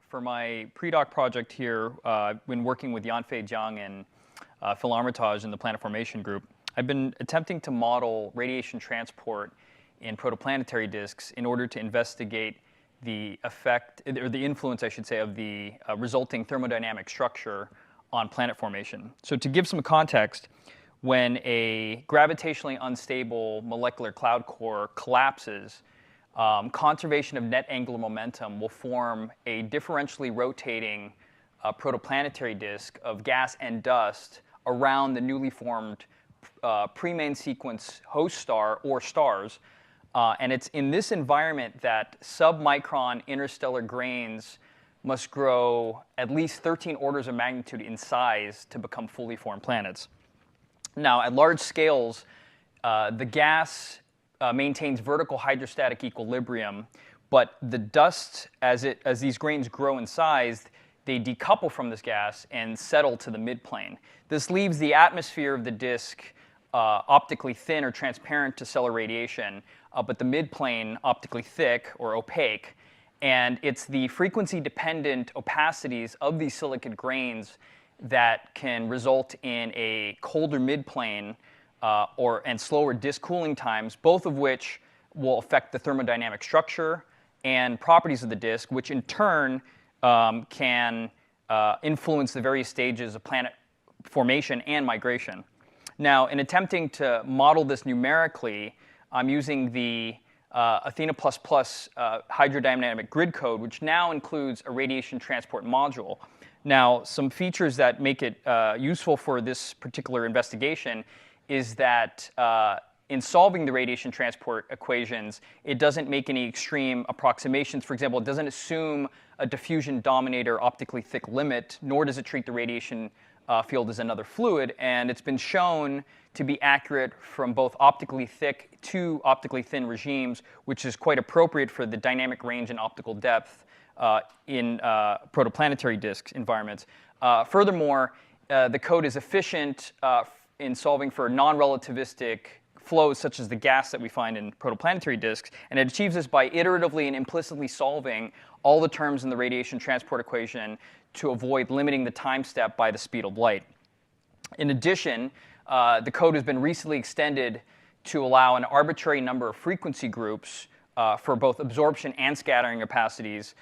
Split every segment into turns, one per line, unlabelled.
For my pre-doc project here, I've been working with Yanfei Jiang and Phil Armitage in the Planet Formation group. I've been attempting to model radiation transport in protoplanetary disks in order to investigate the effect, or the influence, I should say, of the resulting thermodynamic structure on planet formation. So to give some context, when a gravitationally unstable molecular cloud core collapses, conservation of net angular momentum will form a differentially rotating protoplanetary disk of gas and dust around the newly formed pre-main sequence host star or stars. And it's in this environment that submicron interstellar grains must grow at least 13 orders of magnitude in size to become fully formed planets. Now, at large scales, the gas maintains vertical hydrostatic equilibrium, but the dust, as these grains grow in size, they decouple from this gas and settle to the midplane. This leaves the atmosphere of the disk optically thin or transparent to stellar radiation, but the midplane optically thick or opaque. And it's the frequency-dependent opacities of these silicate grains that can result in a colder midplane and slower disk cooling times, both of which will affect the thermodynamic structure and properties of the disk, which in turn can influence the various stages of planet formation and migration. Now, in attempting to model this numerically, I'm using the Athena++ hydrodynamic grid code, which now includes a radiation transport module. Now, some features that make it useful for this particular investigation is that in solving the radiation transport equations, it doesn't make any extreme approximations. For example, it doesn't assume a diffusion dominator optically thick limit, nor does it treat the radiation field as another fluid. And it's been shown to be accurate from both optically thick to optically thin regimes, which is quite appropriate for the dynamic range and optical depth in protoplanetary disk environments. Furthermore, the code is efficient in solving for non-relativistic flows such as the gas that we find in protoplanetary disks, and it achieves this by iteratively and implicitly solving all the terms in the radiation transport equation to avoid limiting the time step by the speed of light. In addition, the code has been recently extended to allow an arbitrary number of frequency groups for both absorption and scattering opacities,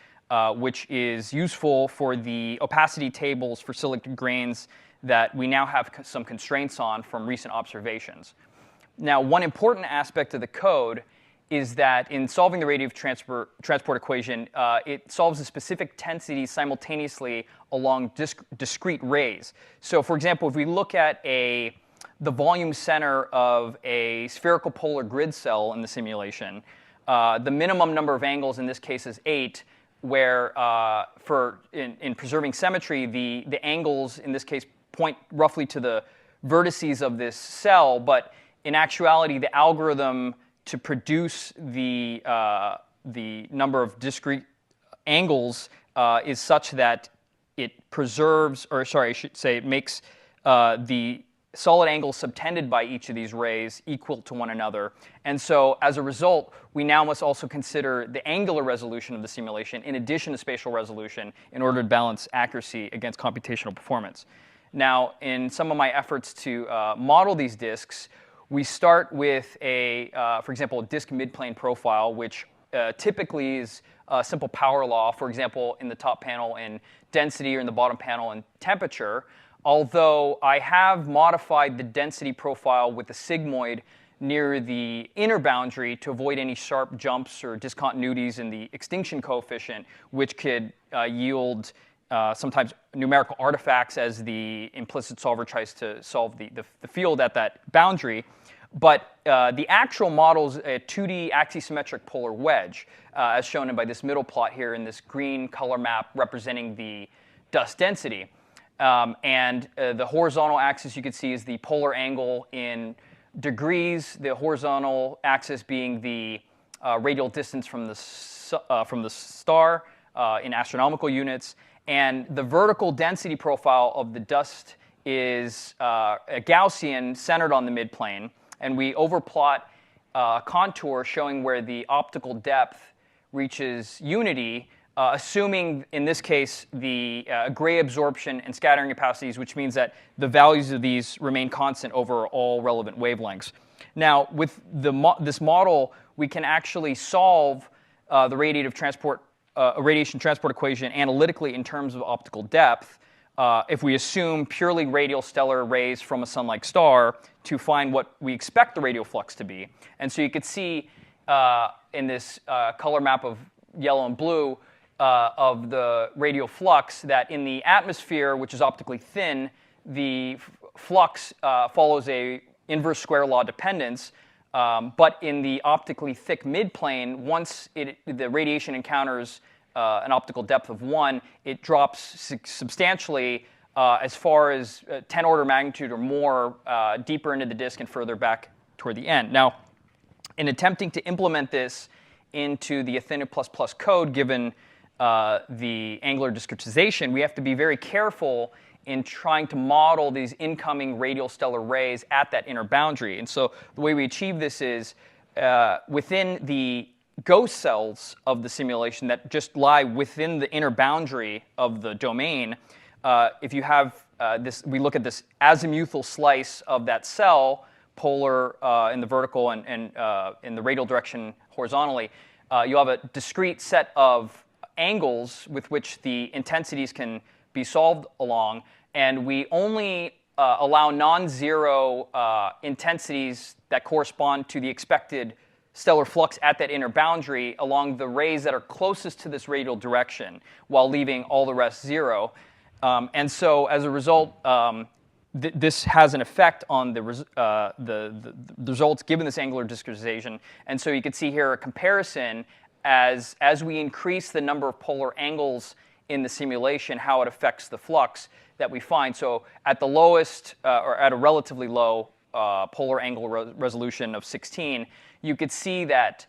which is useful for the opacity tables for silicate grains that we now have some constraints on from recent observations. Now, one important aspect of the code is that in solving the radiation transport equation, it solves the specific tensities simultaneously along discrete rays. So, for example, if we look at the volume center of a spherical polar grid cell in the simulation, the minimum number of angles in this case is 8, where in preserving symmetry, the angles in this case point roughly to the vertices of this cell, but in actuality, the algorithm to produce the number of discrete angles is such that it preserves, or sorry, I should say it makes the solid angles subtended by each of these rays equal to one another. And so as a result, we now must also consider the angular resolution of the simulation in addition to spatial resolution in order to balance accuracy against computational performance. Now, in some of my efforts to model these disks, we start with for example, a disk midplane profile, which typically is a simple power law, for example, in the top panel in density or in the bottom panel in temperature, although I have modified the density profile with the sigmoid near the inner boundary to avoid any sharp jumps or discontinuities in the extinction coefficient, which could yield sometimes numerical artifacts as the implicit solver tries to solve the field at that boundary. But the actual model is a 2D axisymmetric polar wedge, as shown by this middle plot here in this green color map representing the dust density. And the horizontal axis you can see is the polar angle in degrees, the horizontal axis being the radial distance from the star in astronomical units. And the vertical density profile of the dust is a Gaussian centered on the midplane. And we overplot a contour showing where the optical depth reaches unity assuming, in this case, the gray absorption and scattering capacities, which means that the values of these remain constant over all relevant wavelengths. Now, with this model, we can actually solve the radiation transport equation analytically in terms of optical depth if we assume purely radial stellar rays from a sun-like star to find what we expect the radial flux to be. And so you could see in this color map of yellow and blue of the radial flux that in the atmosphere, which is optically thin, the flux follows a inverse square law dependence. But in the optically thick midplane, once the radiation encounters an optical depth of 1, it drops substantially as far as 10 order magnitude or more deeper into the disk and further back toward the end. Now, in attempting to implement this into the Athena++ code, given the angular discretization, we have to be very careful in trying to model these incoming radial stellar rays at that inner boundary. And so the way we achieve this is within the ghost cells of the simulation that just lie within the inner boundary of the domain. If you have we look at this azimuthal slice of that cell, polar in the vertical and in the radial direction horizontally. You have a discrete set of angles with which the intensities can be solved along, and we only allow non-zero intensities that correspond to the expected stellar flux at that inner boundary along the rays that are closest to this radial direction, while leaving all the rest zero. And so, as a result, this has an effect on the results given this angular discretization. And so you can see here a comparison as we increase the number of polar angles in the simulation, how it affects the flux that we find. So at the lowest, or at a relatively low polar angle resolution of 16, you could see that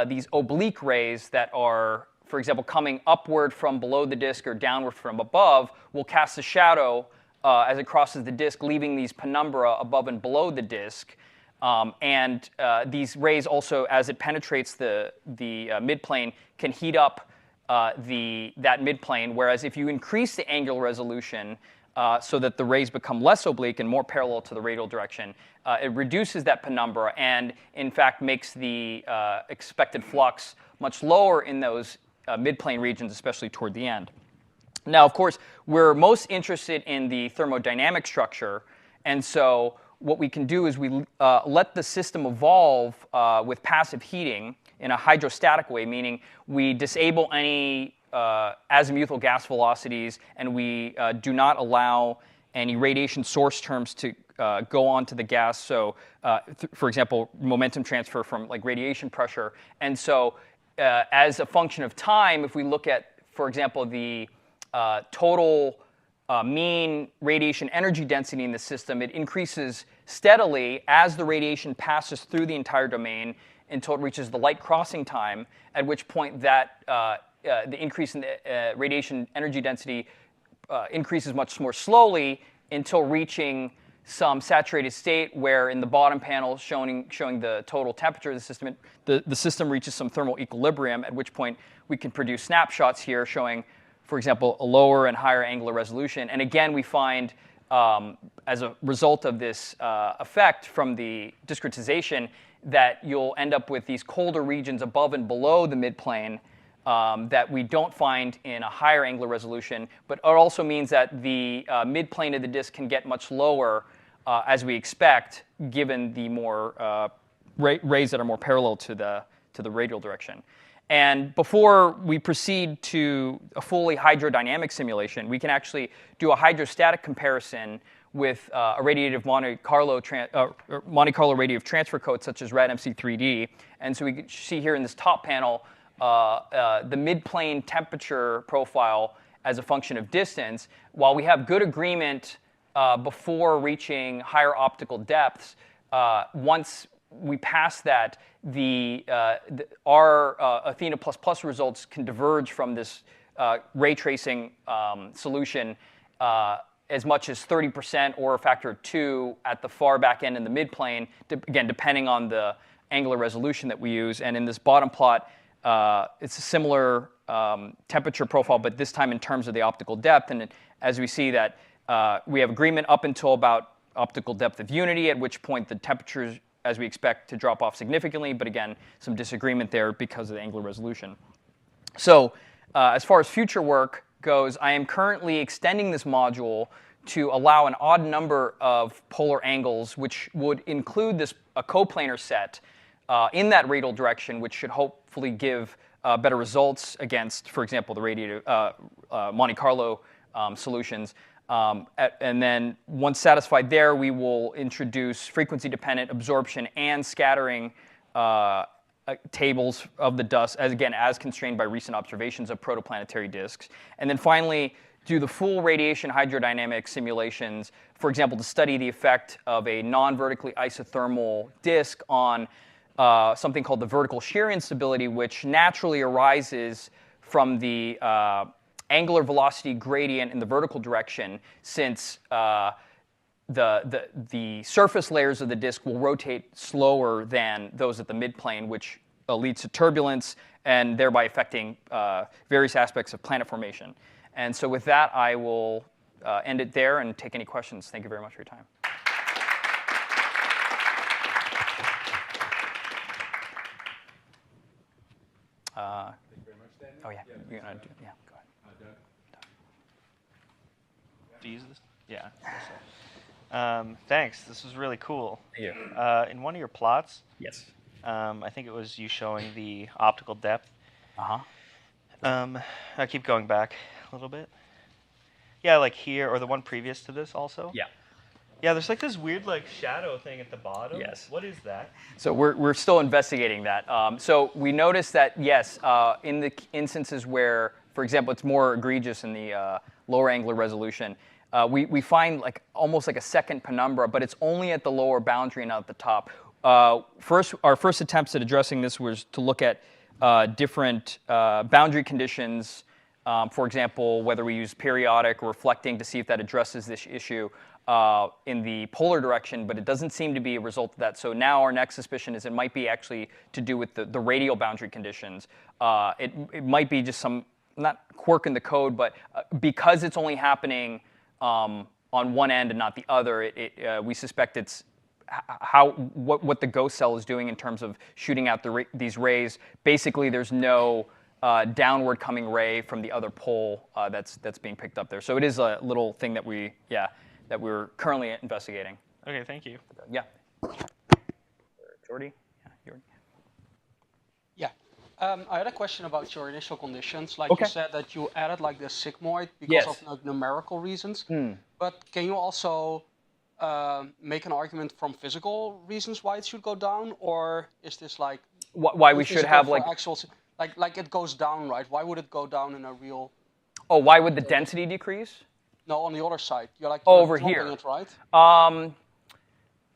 these oblique rays that are, for example, coming upward from below the disk or downward from above will cast a shadow as it crosses the disk, leaving these penumbra above and below the disk. And these rays also, as it penetrates the midplane, can heat up that midplane, whereas if you increase the angular resolution so that the rays become less oblique and more parallel to the radial direction, it reduces that penumbra and, in fact, makes the expected flux much lower in those midplane regions, especially toward the end. Now, of course, we're most interested in the thermodynamic structure, and so what we can do is we let the system evolve with passive heating in a hydrostatic way, meaning we disable any azimuthal gas velocities, and we do not allow any radiation source terms to go onto the gas. So, for example, momentum transfer from like radiation pressure. And so, as a function of time, if we look at, for example, the total mean radiation energy density in the system, it increases steadily as the radiation passes through the entire domain until it reaches the light crossing time, at which point that the increase in the radiation energy density increases much more slowly until reaching some saturated state where in the bottom panel showing the total temperature of the system, the system reaches some thermal equilibrium, at which point we can produce snapshots here showing, for example, a lower and higher angular resolution. And again, we find as a result of this effect from the discretization that you'll end up with these colder regions above and below the midplane that we don't find in a higher angular resolution, but it also means that the midplane of the disk can get much lower as we expect, given the more rays that are more parallel to the radial direction. And before we proceed to a fully hydrodynamic simulation, we can actually do a hydrostatic comparison with a radiative Monte Carlo radiative transfer code such as RAD-MC3D. And so we can see here in this top panel the midplane temperature profile as a function of distance. While we have good agreement before reaching higher optical depths, once we pass that, our Athena++ results can diverge from this ray tracing solution as much as 30% or a factor of 2 at the far back end in the midplane, again, depending on the angular resolution that we use. And in this bottom plot, it's a similar temperature profile, but this time in terms of the optical depth. And as we see that we have agreement up until about optical depth of unity, at which point the temperatures, as we expect, to drop off significantly. But again, some disagreement there because of the angular resolution. So as far as future work goes, I am currently extending this module to allow an odd number of polar angles, which would include a coplanar set in that radial direction, which should hopefully give better results against, for example, the radiative Monte Carlo solutions. And then once satisfied there, we will introduce frequency-dependent absorption and scattering tables of the dust, as constrained by recent observations of protoplanetary disks. And then finally, do the full radiation hydrodynamic simulations, for example, to study the effect of a non-vertically isothermal disk on something called the vertical shear instability, which naturally arises from the angular velocity gradient in the vertical direction, since the surface layers of the disk will rotate slower than those at the midplane, which leads to turbulence and thereby affecting various aspects of planet formation. And so with that, I will end it there and take any questions. Thank you very much for your time.
Thank you very much, Daniel.
Oh, yeah. You're gonna do, yeah, go ahead.
Doug?
To use this? Yeah. Thanks. This was really cool.
Thank you.
In one of your plots,
Yes.
I think it was you showing the optical depth.
Uh-huh.
I keep going back a little bit. Yeah, like here, or the one previous to this also.
Yeah.
Yeah, there's like this weird like shadow thing at the bottom.
Yes.
What is that?
So we're still investigating that. So we noticed that, yes, in the instances where, for example, it's more egregious in the lower angular resolution, we find like almost like a second penumbra, but it's only at the lower boundary and not at the top. Our first attempts at addressing this was to look at different boundary conditions. For example, whether we use periodic or reflecting to see if that addresses this issue in the polar direction, but it doesn't seem to be a result of that. So now our next suspicion is it might be actually to do with the radial boundary conditions. It might be just some, not quirk in the code, but because it's only happening on one end and not the other, we suspect it's what the ghost cell is doing in terms of shooting out these rays. Basically, there's no downward coming ray from the other pole that's being picked up there. So it is a little thing that we're currently investigating.
Okay, thank you.
Yeah. Jordy? Yeah, Jordy.
Yeah. I had a question about your initial conditions. Like
Okay.
you said that you added like the sigmoid because
Yes.
of like, numerical reasons. But can you also make an argument from physical reasons why it should go down? Or is this like...
Why we should have like...
Actual, like it goes down, right? Why would it go down in a real...
Oh, why would the density decrease?
No, on the other side. You're like
Over
dropping
here.
it, right?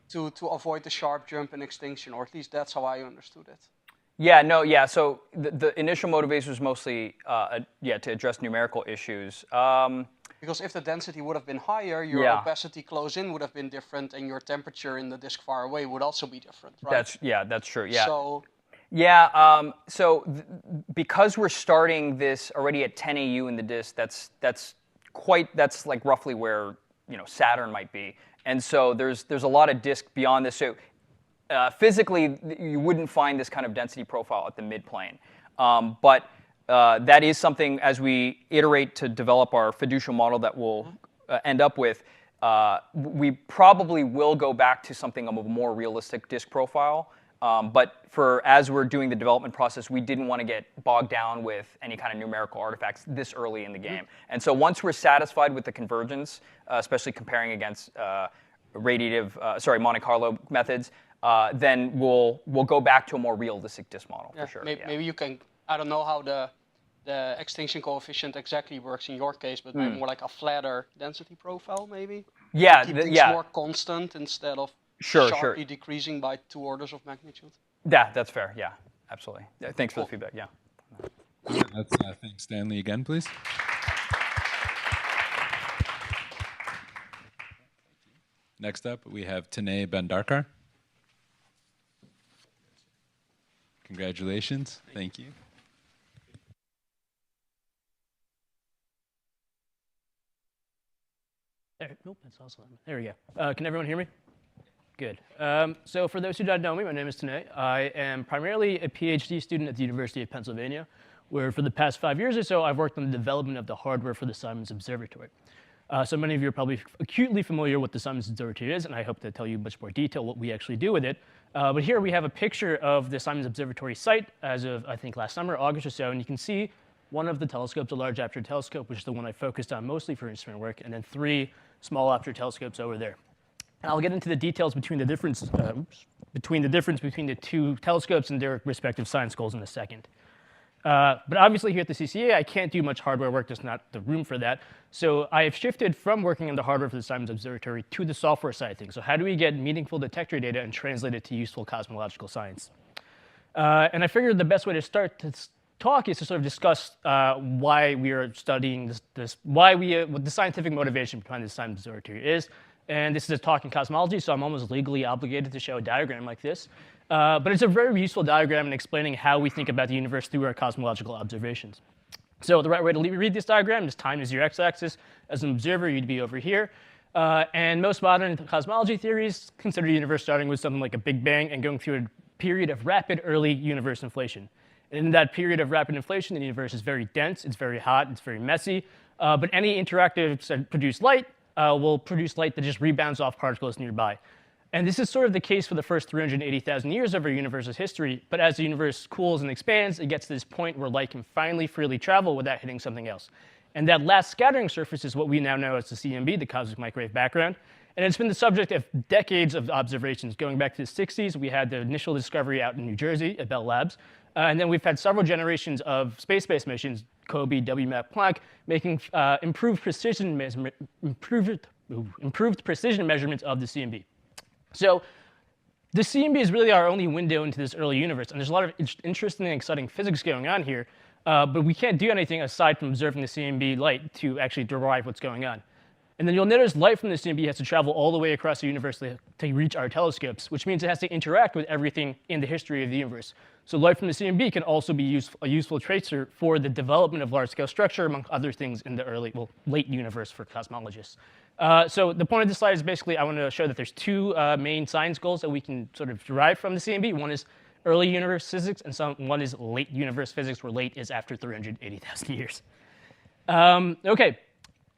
To avoid the sharp jump in extinction, or at least that's how I understood it.
Yeah, no, yeah. So the initial motivation was mostly, to address numerical issues.
Because if the density would have been higher, your opacity close in would have been different, and your temperature in the disk far away would also be different, right?
That's true. Yeah.
So,
because we're starting this already at 10 AU in the disk, that's like roughly where Saturn might be, and so there's a lot of disk beyond this. So physically, you wouldn't find this kind of density profile at the midplane, but that is something as we iterate to develop our fiducial model that we'll end up with. We probably will go back to something of a more realistic disk profile. But as we're doing the development process, we didn't want to get bogged down with any kind of numerical artifacts this early in the game. And so once we're satisfied with the convergence, especially comparing against Monte Carlo methods, then we'll go back to a more realistic disk model for sure.
Maybe you can, I don't know how the extinction coefficient exactly works in your case, but maybe more like a flatter density profile, maybe?
Yeah,
keep things more constant instead of sharply decreasing by 2 orders of magnitude.
Yeah, that's fair. Yeah, absolutely. Yeah, thanks for the feedback. Yeah.
Thanks, Stanley, again, please. Next up, we have Tanay Bandarkar. Congratulations. Thank you.
Nope, that's also there. We go. Can everyone hear me? Good. So for those who don't know me, my name is Tanay. I am primarily a PhD student at the University of Pennsylvania, where for the past 5 years or so, I've worked on the development of the hardware for the Simons Observatory. So many of you are probably acutely familiar with the Simons Observatory is, and I hope to tell you much more detail what we actually do with it. But here we have a picture of the Simons Observatory site as of, I think, last summer, August or so, and you can see one of the telescopes, a large aperture telescope, which is the one I focused on mostly for instrument work, and then 3 small aperture telescopes over there. And I'll get into the details between the difference between the 2 telescopes and their respective science goals in a second. But obviously here at the CCA, I can't do much hardware work. There's not the room for that. So I have shifted from working on the hardware for the Simons Observatory to the software side of things. So how do we get meaningful detector data and translate it to useful cosmological science? And I figured the best way to start to talk is to sort of discuss why we are studying what the scientific motivation behind the Simons Observatory is. And this is a talk in cosmology, so I'm almost legally obligated to show a diagram like this. But it's a very useful diagram in explaining how we think about the universe through our cosmological observations. So the right way to read this diagram is time is your x-axis. As an observer, you'd be over here. And most modern cosmology theories consider the universe starting with something like a Big Bang and going through a period of rapid early universe inflation. And in that period of rapid inflation, the universe is very dense, it's very hot, it's very messy. But any interactive produced light will produce light that just rebounds off particles nearby. And this is sort of the case for the first 380,000 years of our universe's history. But as the universe cools and expands, it gets to this point where light can finally freely travel without hitting something else. And that last scattering surface is what we now know as the CMB, the cosmic microwave background. And it's been the subject of decades of observations. Going back to the 60s, we had the initial discovery out in New Jersey at Bell Labs. And then we've had several generations of space-based missions, COBE, WMAP, Planck, making improved precision measurements of the CMB. So the CMB is really our only window into this early universe, and there's a lot of interesting and exciting physics going on here, but we can't do anything aside from observing the CMB light to actually derive what's going on. And then you'll notice light from the CMB has to travel all the way across the universe to reach our telescopes, which means it has to interact with everything in the history of the universe. So light from the CMB can also be a useful tracer for the development of large-scale structure, among other things in the late universe for cosmologists. So the point of this slide is basically I want to show that there's 2 main science goals that we can sort of derive from the CMB. One is early universe physics, and one is late universe physics, where late is after 380,000 years. OK.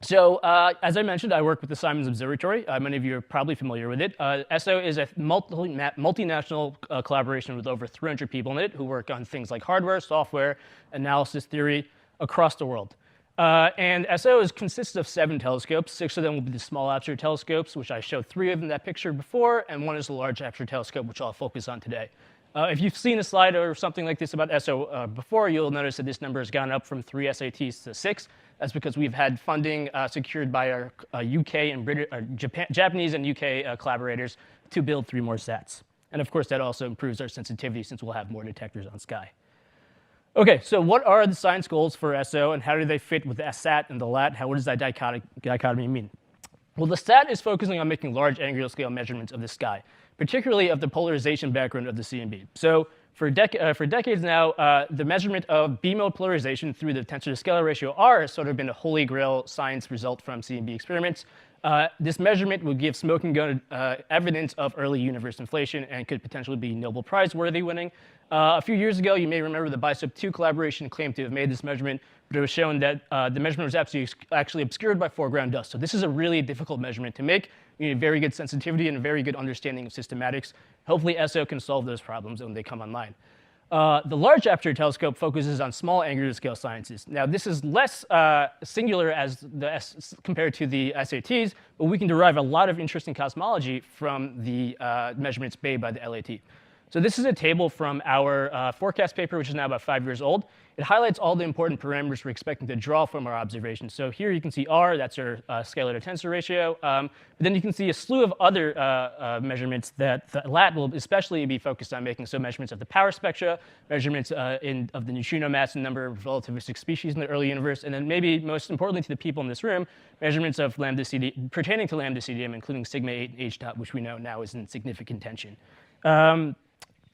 So as I mentioned, I work with the Simons Observatory. Many of you are probably familiar with it. ESO is a multinational collaboration with over 300 people in it who work on things like hardware, software, analysis theory across the world. And ESO consists of 7 telescopes. 6 of them will be the small aperture telescopes, which I showed 3 of in that picture before, and 1 is the large aperture telescope, which I'll focus on today. If you've seen a slide or something like this about ESO before, you'll notice that this number has gone up from 3 SATs to 6. That's because we've had funding secured by our UK and Japanese and UK collaborators to build 3 more sats. And of course, that also improves our sensitivity since we'll have more detectors on sky. OK, so what are the science goals for ESO, and how do they fit with the SAT and the LAT? What does that dichotomy mean? Well, the SAT is focusing on making large angular scale measurements of the sky, particularly of the polarization background of the CMB. So for decades now, the measurement of B-mode polarization through the tensor-to-scalar ratio R has sort of been a holy grail science result from CMB experiments. This measurement would give smoking gun evidence of early universe inflation and could potentially be Nobel Prize-worthy winning. A few years ago, you may remember the BICEP 2 collaboration claimed to have made this measurement, but it was shown that the measurement was actually obscured by foreground dust. So this is a really difficult measurement to make. You need very good sensitivity and a very good understanding of systematics. Hopefully, ESO can solve those problems when they come online. The large aperture telescope focuses on small angular scale sciences. Now, this is less singular compared to the SATs, but we can derive a lot of interesting cosmology from the measurements made by the LAT. So this is a table from our forecast paper, which is now about 5 years old. It highlights all the important parameters we're expecting to draw from our observations. So here you can see R, that's our scalar to tensor ratio. But then you can see a slew of other measurements that the LAT will especially be focused on making. So measurements of the power spectra, measurements of the neutrino mass and number of relativistic species in the early universe, and then maybe most importantly to the people in this room, measurements of lambda CD pertaining to lambda CDM, including sigma 8 and H dot, which we know now is in significant tension.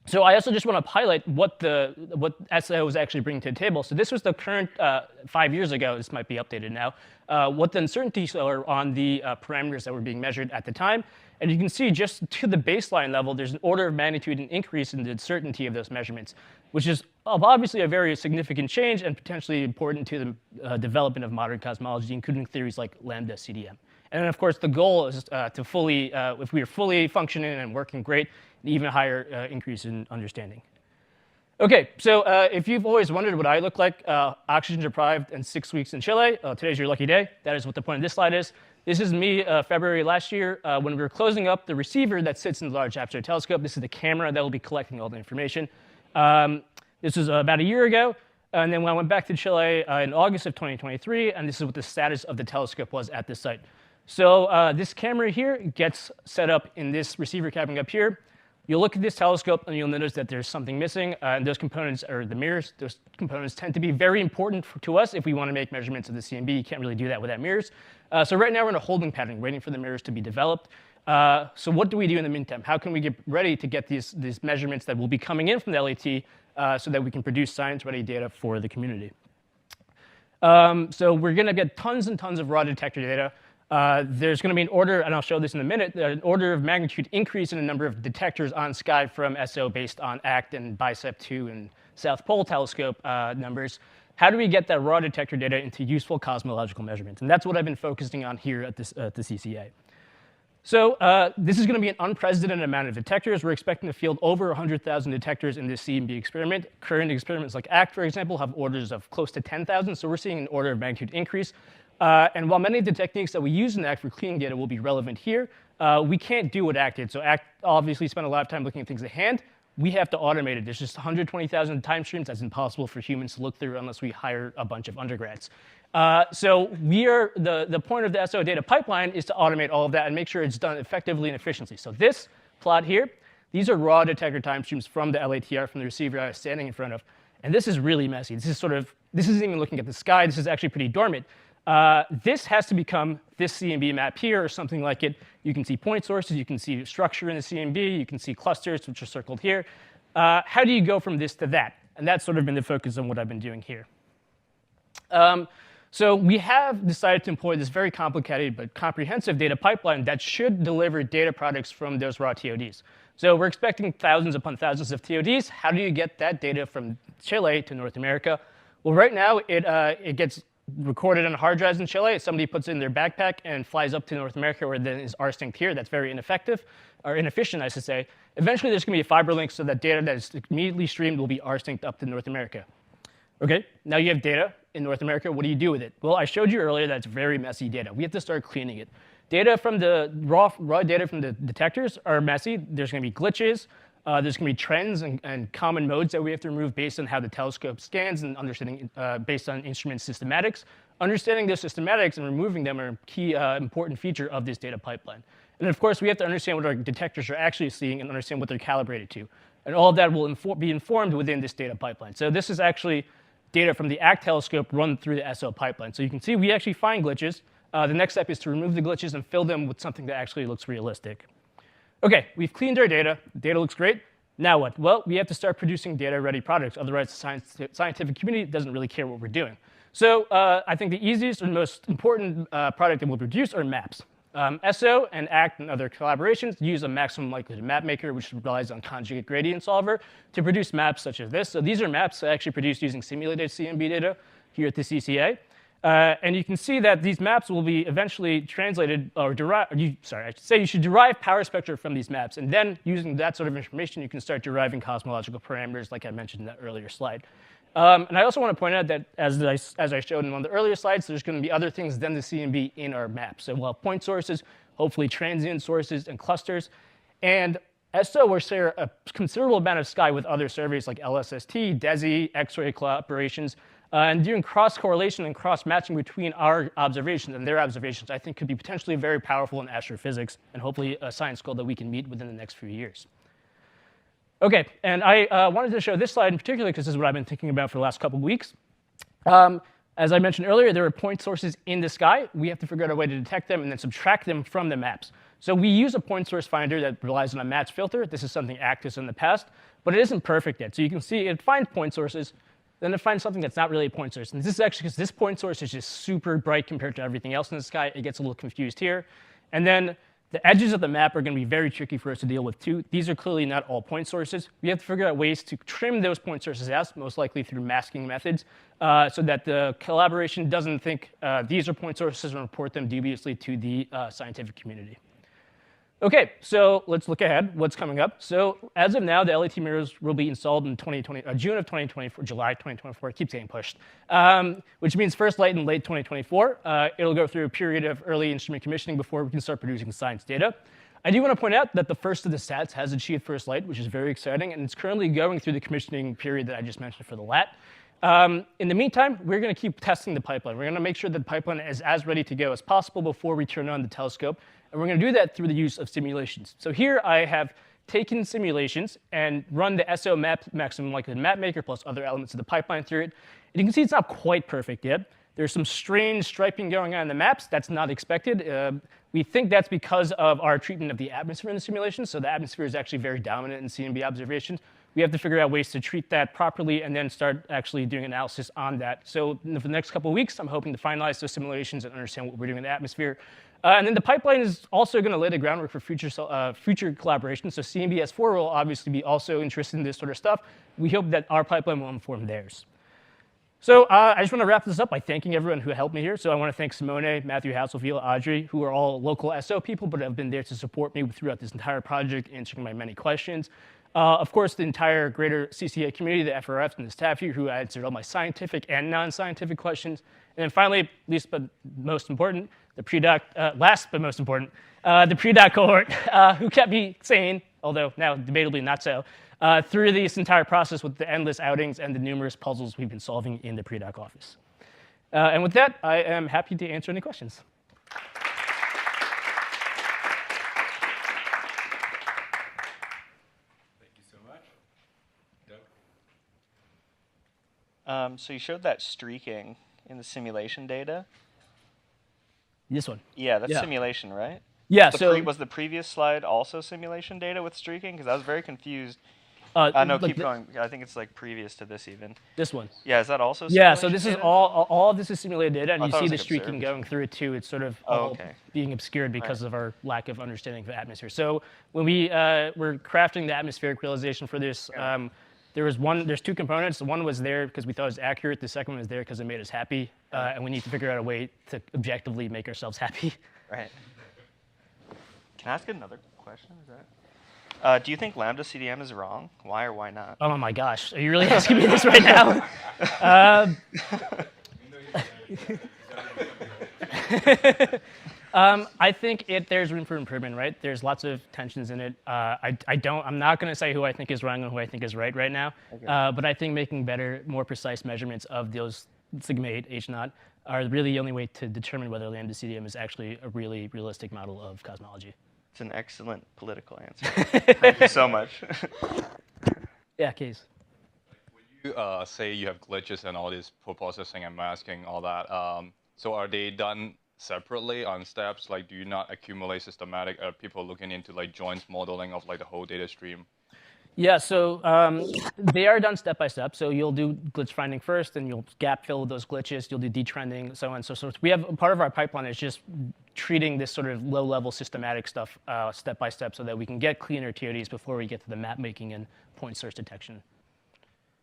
So I also just want to highlight what SO is actually bringing to the table. So this was the current 5 years ago. This might be updated now. What the uncertainties are on the parameters that were being measured at the time. And you can see just to the baseline level, there's an order of magnitude an increase in the uncertainty of those measurements, which is obviously a very significant change and potentially important to the development of modern cosmology, including theories like lambda CDM. And then, of course, the goal is to fully, if we are fully functioning and working great, an even higher increase in understanding. OK, so if you've always wondered what I look like, oxygen deprived and 6 weeks in Chile, today's your lucky day. That is what the point of this slide is. This is me February last year when we were closing up the receiver that sits in the Large Aperture Telescope. This is the camera that will be collecting all the information. This was about a year ago. And then when I went back to Chile in August of 2023, and this is what the status of the telescope was at this site. So this camera here gets set up in this receiver cabin up here. You'll look at this telescope, and you'll notice that there's something missing. And those components are the mirrors. Those components tend to be very important to us if we want to make measurements of the CMB. You can't really do that without mirrors. So right now, we're in a holding pattern, waiting for the mirrors to be developed. So what do we do in the meantime? How can we get ready to get these measurements that will be coming in from the LAT so that we can produce science-ready data for the community? So we're going to get tons and tons of raw detector data. There's going to be an order, and I'll show this in a minute, an order of magnitude increase in the number of detectors on Sky from SO based on ACT and BICEP2 and South Pole telescope numbers. How do we get that raw detector data into useful cosmological measurements? And that's what I've been focusing on here at the CCA. So this is going to be an unprecedented amount of detectors. We're expecting to field over 100,000 detectors in this CMB experiment. Current experiments like ACT, for example, have orders of close to 10,000. So we're seeing an order of magnitude increase. And while many of the techniques that we use in ACT for cleaning data will be relevant here, we can't do what ACT did. So ACT obviously spent a lot of time looking at things at hand. We have to automate it. There's just 120,000 time streams that's impossible for humans to look through unless we hire a bunch of undergrads. So the point of the SO data pipeline is to automate all of that and make sure it's done effectively and efficiently. So this plot here, these are raw detector time streams from the LATR, from the receiver I was standing in front of. And this is really messy. This isn't even looking at the sky. This is actually pretty dormant. This has to become this CMB map here or something like it. You can see point sources. You can see structure in the CMB. You can see clusters, which are circled here. How do you go from this to that? And that's sort of been the focus on what I've been doing here. So we have decided to employ this very complicated but comprehensive data pipeline that should deliver data products from those raw TODs. So we're expecting thousands upon thousands of TODs. How do you get that data from Chile to North America? Well, right now, it gets recorded on hard drives in Chile. Somebody puts it in their backpack and flies up to North America, where then is rsynced here. That's very ineffective, or inefficient, I should say. Eventually, there's going to be a fiber link so that data that is immediately streamed will be rsynced up to North America. OK, now you have data in North America. What do you do with it? Well, I showed you earlier that it's very messy data. We have to start cleaning it. Data from the raw data from the detectors are messy. There's going to be glitches. There's going to be trends and common modes that we have to remove based on how the telescope scans and understanding based on instrument systematics. Understanding those systematics and removing them are a key important feature of this data pipeline. And of course, we have to understand what our detectors are actually seeing and understand what they're calibrated to. And all of that will be informed within this data pipeline. So this is actually data from the ACT telescope run through the SO pipeline. So you can see we actually find glitches. The next step is to remove the glitches and fill them with something that actually looks realistic. OK, we've cleaned our data. The data looks great. Now what? Well, we have to start producing data-ready products. Otherwise, the scientific community doesn't really care what we're doing. So I think the easiest and most important product that we'll produce are maps. SO and ACT and other collaborations use a maximum likelihood map maker, which relies on conjugate gradient solver, to produce maps such as this. So these are maps actually produced using simulated CMB data here at the CCA. And you can see that these maps will be eventually translated or derived. I should say you should derive power spectra from these maps. And then using that sort of information, you can start deriving cosmological parameters, like I mentioned in that earlier slide. And I also want to point out that, as I showed in one of the earlier slides, there's going to be other things than the CMB in our map. So we'll have point sources, hopefully transient sources, and clusters. And SO will share a considerable amount of sky with other surveys like LSST, DESI, X-ray collaborations. And doing cross-correlation and cross-matching between our observations and their observations, I think, could be potentially very powerful in astrophysics and hopefully a science goal that we can meet within the next few years. OK, and I wanted to show this slide in particular because this is what I've been thinking about for the last couple of weeks. As I mentioned earlier, there are point sources in the sky. We have to figure out a way to detect them and then subtract them from the maps. So we use a point source finder that relies on a match filter. This is something Act has in the past, but it isn't perfect yet. So you can see it finds point sources, then it finds something that's not really a point source. And this is actually because this point source is just super bright compared to everything else in the sky. It gets a little confused here. And then the edges of the map are going to be very tricky for us to deal with too. These are clearly not all point sources. We have to figure out ways to trim those point sources out, most likely through masking methods, so that the collaboration doesn't think these are point sources and report them dubiously to the scientific community. OK, so let's look ahead. What's coming up? So as of now, the LAT mirrors will be installed in June of 2024, July 2024. It keeps getting pushed, which means first light in late 2024. It'll go through a period of early instrument commissioning before we can start producing science data. I do want to point out that the first of the sats has achieved first light, which is very exciting, and it's currently going through the commissioning period that I just mentioned for the LAT. In the meantime, we're going to keep testing the pipeline. We're going to make sure that the pipeline is as ready to go as possible before we turn on the telescope. And we're going to do that through the use of simulations. So here I have taken simulations and run the SO map maximum likelihood map maker plus other elements of the pipeline through it. And you can see it's not quite perfect yet. There's some strange striping going on in the maps. That's not expected. We think that's because of our treatment of the atmosphere in the simulation. So the atmosphere is actually very dominant in CMB observations. We have to figure out ways to treat that properly and then start actually doing analysis on that. So for the next couple of weeks, I'm hoping to finalize those simulations and understand what we're doing in the atmosphere. And then the pipeline is also going to lay the groundwork for future collaboration. So CMB-S4 will obviously be also interested in this sort of stuff. We hope that our pipeline will inform theirs. So I just want to wrap this up by thanking everyone who helped me here. So I want to thank Simone, Matthew Hasselfield, Audrey, who are all local SO people, but have been there to support me throughout this entire project, answering my many questions. Of course, the entire greater CCA community, the FRFs and the staff here who answered all my scientific and non-scientific questions. And then finally, least but most important, the pre-doc, last but most important, the pre-doc cohort who kept me sane, although now debatably not so, through this entire process with the endless outings and the numerous puzzles we've been solving in the pre-doc office. And with that, I am happy to answer any questions.
So you showed that streaking in the simulation data.
This one.
Yeah, that's simulation, right?
Yeah.
Was the previous slide also simulation data with streaking? Because I was very confused. No, keep going. I think it's like previous to this even.
This one.
Yeah, is that also simulation
Yeah, so this
data?
is all of this is simulated data, and you see the
like
streaking going through it too. It's sort of being obscured because of our lack of understanding of the atmosphere. So when we were crafting the atmospheric realization for this, there's two components. One was there because we thought it was accurate. The second one was there because it made us happy, and we need to figure out a way to objectively make ourselves happy.
Right. Can I ask another question? Is that? Do you think lambda CDM is wrong? Why or why not?
Oh my gosh, are you really asking me this right now? I think there's room for improvement, right? There's lots of tensions in it. I'm not going to say who I think is wrong and who I think is right now. Okay. But I think making better, more precise measurements of those sigma 8 H naught are really the only way to determine whether lambda CDM is actually a really realistic model of cosmology.
It's an excellent political answer. Thank you so much.
Yeah, Case.
When you say you have glitches and all this processing and masking, all that, so are they done separately on steps? Like, do you not accumulate systematic? Are people looking into like joints modeling of like the whole data stream?
Yeah, so they are done step by step. So you'll do glitch finding first, and you'll gap fill those glitches. You'll do detrending, so on and so forth. We have part of our pipeline is just treating this sort of low-level systematic stuff step by step, so that we can get cleaner TODs before we get to the map making and point source detection.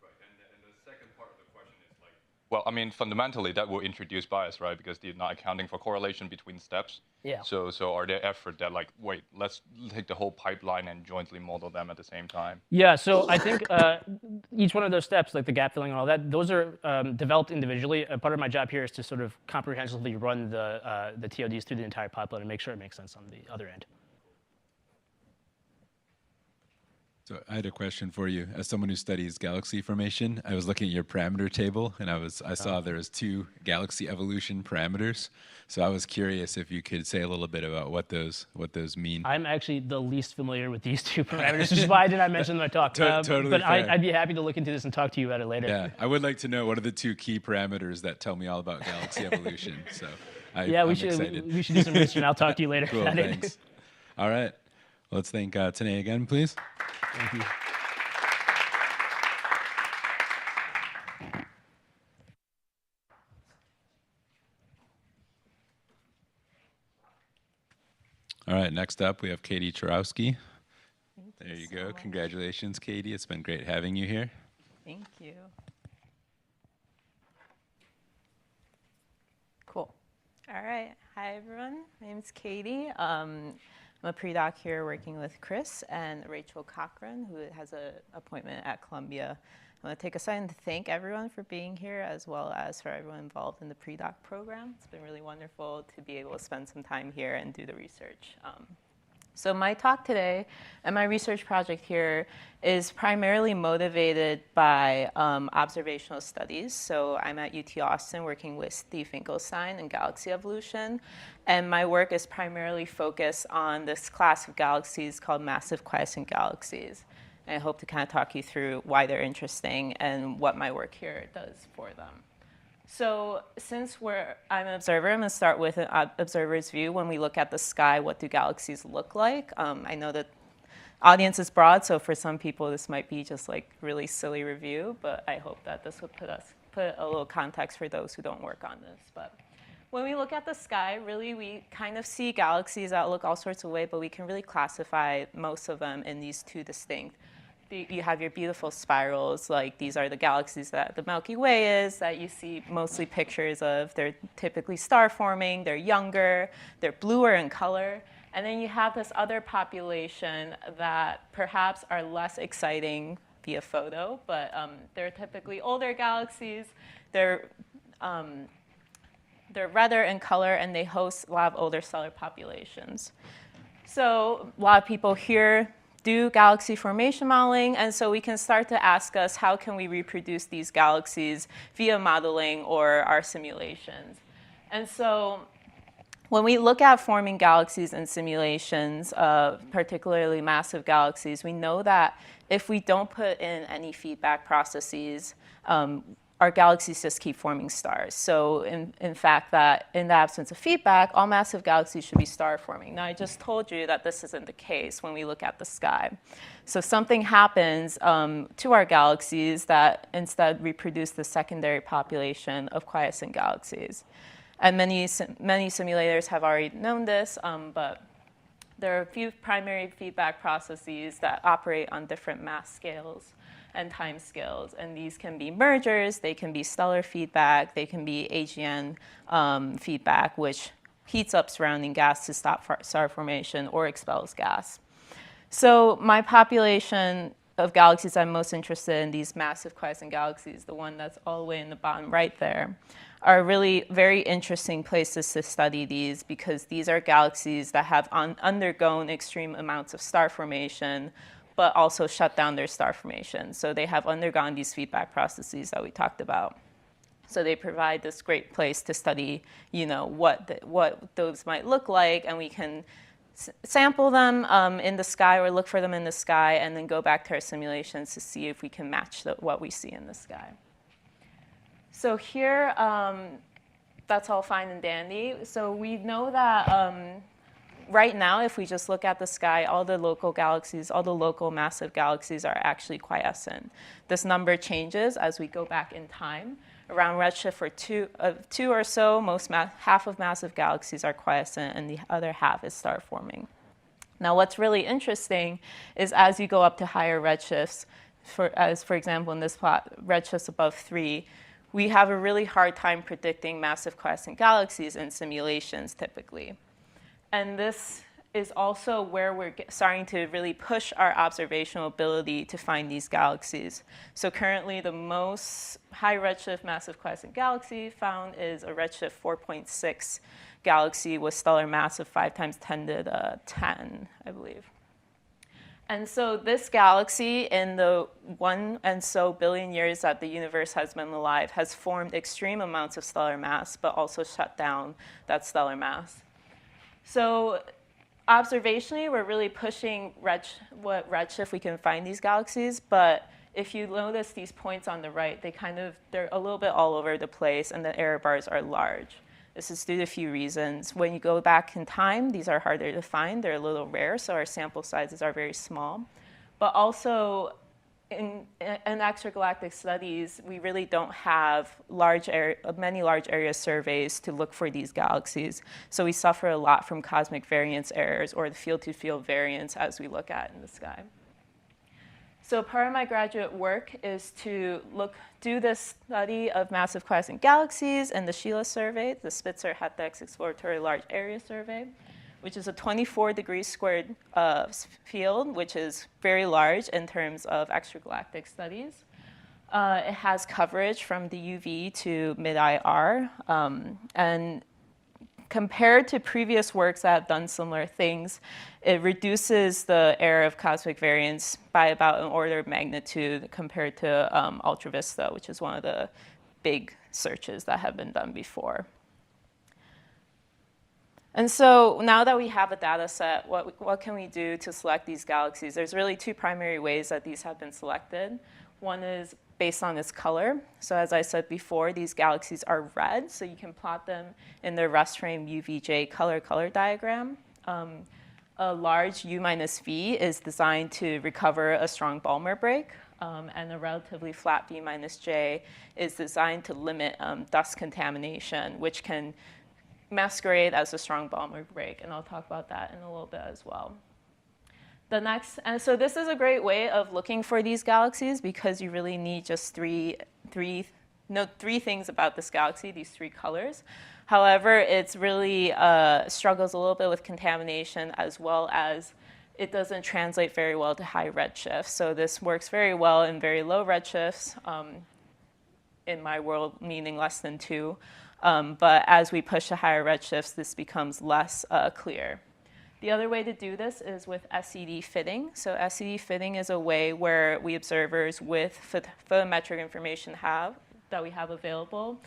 Right, and the second part of the question is like, well, I mean, fundamentally that will introduce bias, right? Because they're not accounting for correlation between steps.
Yeah.
So are there efforts that like, wait, let's take the whole pipeline and jointly model them at the same time?
Yeah, so I think each one of those steps, like the gap filling and all that, those are developed individually. Part of my job here is to sort of comprehensively run the TODs through the entire pipeline and make sure it makes sense on the other end.
So I had a question for you. As someone who studies galaxy formation, I was looking at your parameter table, and I saw there was 2 galaxy evolution parameters. So I was curious if you could say a little bit about what those mean.
I'm actually the least familiar with these 2 parameters, which is why I did not mention them in my talk.
Totally
but
fair.
I'd be happy to look into this and talk to you about it later.
Yeah, I would like to know what are the 2 key parameters that tell me all about galaxy evolution. So I'm
we should
excited.
do some research, and I'll talk to you later
Cool,
about
thanks.
it.
All right. Let's thank Tanay again, please.
Thank you.
All right, next up we have Katie Chorowski. There you
so
go.
much.
Congratulations, Katie. It's been great having you here.
Thank you. Cool. All right. Hi, everyone. My name is Katie. I'm a pre-doc here working with Chris and Rachel Cochran, who has an appointment at Columbia. I want to take a second to thank everyone for being here, as well as for everyone involved in the pre-doc program. It's been really wonderful to be able to spend some time here and do the research. So my talk today and my research project here is primarily motivated by observational studies. So I'm at UT Austin working with Steve Finkelstein in galaxy evolution. And my work is primarily focused on this class of galaxies called massive quiescent galaxies. And I hope to kind of talk you through why they're interesting and what my work here does for them. So since I'm an observer, I'm going to start with an observer's view. When we look at the sky, what do galaxies look like? I know the audience is broad, so for some people this might be just like really silly review, but I hope that this would put a little context for those who don't work on this. But when we look at the sky, really we kind of see galaxies that look all sorts of ways, but we can really classify most of them in these two distinct. You have your beautiful spirals, like these are the galaxies that the Milky Way is, that you see mostly pictures of. They're typically star-forming, they're younger, they're bluer in color. And then you have this other population that perhaps are less exciting via photo, but they're typically older galaxies. They're redder in color, and they host a lot of older stellar populations. So a lot of people here do galaxy formation modeling, and so we can start to ask us, how can we reproduce these galaxies via modeling or our simulations? And so when we look at forming galaxies in simulations, particularly massive galaxies, we know that if we don't put in any feedback processes, our galaxies just keep forming stars. So in fact, that in the absence of feedback, all massive galaxies should be star forming. Now, I just told you that this isn't the case when we look at the sky. So something happens to our galaxies that instead reproduce the secondary population of quiescent galaxies. And many simulators have already known this, but there are a few primary feedback processes that operate on different mass scales and time scales. And these can be mergers, they can be stellar feedback, they can be AGN feedback, which heats up surrounding gas to stop star formation or expels gas. So my population of galaxies I'm most interested in, these massive quiescent galaxies, the one that's all the way in the bottom right there, are really very interesting places to study these, because these are galaxies that have undergone extreme amounts of star formation, but also shut down their star formation. So they have undergone these feedback processes that we talked about. So they provide this great place to study, what those might look like, and we can sample them in the sky or look for them in the sky, and then go back to our simulations to see if we can match what we see in the sky. So here, that's all fine and dandy. So we know that right now, if we just look at the sky, all the local galaxies, all the local massive galaxies are actually quiescent. This number changes as we go back in time. Around redshift two or so, half of massive galaxies are quiescent, and the other half is star forming. Now, what's really interesting is as you go up to higher redshifts, for example in this plot, redshifts above 3, we have a really hard time predicting massive quiescent galaxies in simulations typically. And this is also where we're starting to really push our observational ability to find these galaxies. So currently, the most high redshift massive quiescent galaxy found is a redshift 4.6 galaxy with stellar mass of 5 × 10⁻10, I believe. And so this galaxy, in the 1 and so billion years that the universe has been alive, has formed extreme amounts of stellar mass, but also shut down that stellar mass. So observationally, we're really pushing what redshift we can find these galaxies, but if you notice these points on the right, they're a little bit all over the place, and the error bars are large. This is due to a few reasons. When you go back in time, these are harder to find. They're a little rare, so our sample sizes are very small. But also, in extragalactic studies, we really don't have many large area surveys to look for these galaxies. So we suffer a lot from cosmic variance errors or the field-to-field variance as we look at in the sky. So part of my graduate work is to do this study of massive quiescent galaxies and the Sheila survey, the Spitzer-Hetex Exploratory Large Area Survey, which is a 24 degrees squared field, which is very large in terms of extragalactic studies. It has coverage from the UV to mid-IR, and compared to previous works that have done similar things, it reduces the error of cosmic variance by about an order of magnitude compared to UltraVista, which is one of the big searches that have been done before. And so now that we have a data set, what can we do to select these galaxies? There's really two primary ways that these have been selected. One is based on its color. So as I said before, these galaxies are red, so you can plot them in their rest frame UVJ color diagram. A large U minus V is designed to recover a strong Balmer break, and a relatively flat V minus J is designed to limit dust contamination, which can masquerade as a strong Balmer break, and I'll talk about that in a little bit as well. And so this is a great way of looking for these galaxies because you really need just three things about this galaxy, these three colors. However, it's really struggles a little bit with contamination as well as it doesn't translate very well to high redshift. So this works very well in very low redshifts, in my world meaning less than 2. But as we push to higher redshifts, this becomes less clear. The other way to do this is with SED fitting. So SED fitting is a way where we observers with photometric information that we have available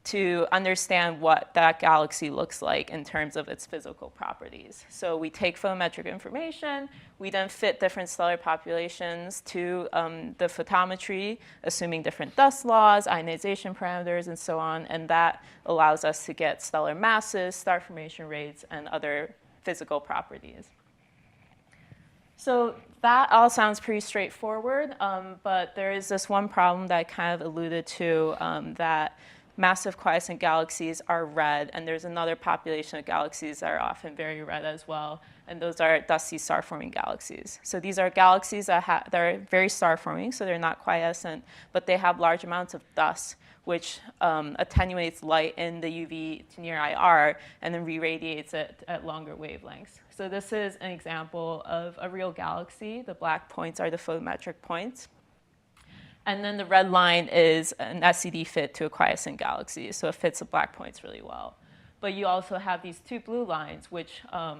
to understand what that galaxy looks like in terms of its physical properties. So we take photometric information, we then fit different stellar populations to the photometry, assuming different dust laws, ionization parameters, and so on, and that allows us to get stellar masses, star formation rates, and other physical properties. So that all sounds pretty straightforward, but there is this one problem that I kind of alluded to, that massive quiescent galaxies are red, and there's another population of galaxies that are often very red as well, and those are dusty star-forming galaxies. So these are galaxies that are very star-forming, so they're not quiescent, but they have large amounts of dust, which attenuates light in the UV to near IR and then re-radiates it at longer wavelengths. So this is an example of a real galaxy. The black points are the photometric points. And then the red line is an SED fit to a quiescent galaxy, so it fits the black points really well. But you also have these two blue lines, which are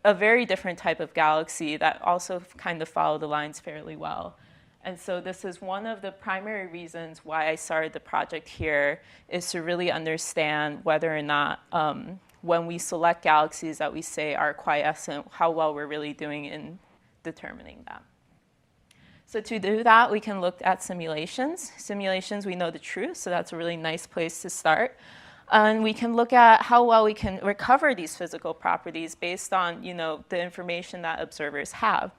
a very different type of galaxy that also kind of follow the lines fairly well. And so this is one of the primary reasons why I started the project here, is to really understand whether or not when we select galaxies that we say are quiescent, how well we're really doing in determining that. So to do that, we can look at simulations. Simulations, we know the truth, so that's a really nice place to start. And we can look at how well we can recover these physical properties based on, the information that observers have.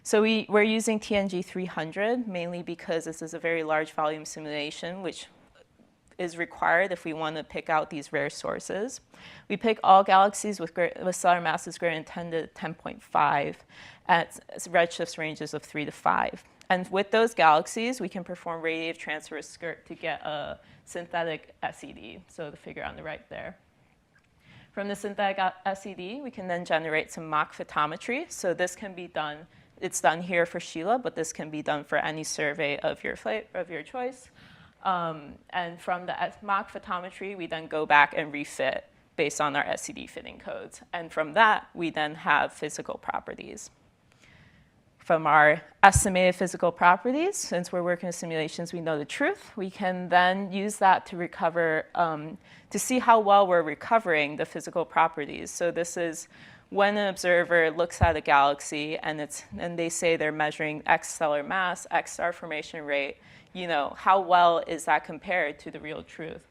So we're using TNG 300 mainly because this is a very large volume simulation, which is required if we want to pick out these rare sources. We pick all galaxies with stellar masses greater than 10 to 10.5 at redshift ranges of 3 to 5. And with those galaxies, we can perform radiative transverse skirt to get a synthetic SED, so the figure on the right there. From the synthetic SED, we can then generate some mock photometry. So this can be done, it's done here for Sheila, but this can be done for any survey of your choice. And from the mock photometry, we then go back and refit based on our SED fitting codes. And from that, we then have physical properties. From our estimated physical properties, since we're working with simulations, we know the truth. We can then use that to recover, to see how well we're recovering the physical properties. So this is when an observer looks at a galaxy and they say they're measuring X stellar mass, X star formation rate, how well is that compared to the real truth?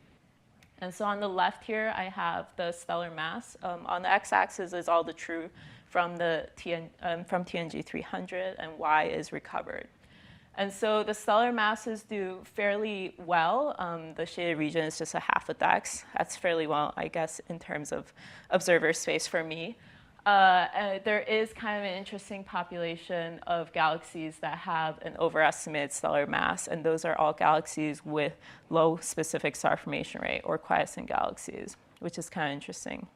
And so on the left here, I have the stellar mass. On the x-axis is all the true from from TNG 300, and y is recovered. And so the stellar masses do fairly well. The shaded region is just a half a dex. That's fairly well, I guess, in terms of observer space for me. There is kind of an interesting population of galaxies that have an overestimated stellar mass, and those are all galaxies with low specific star formation rate, or quiescent galaxies, which is kind of interesting.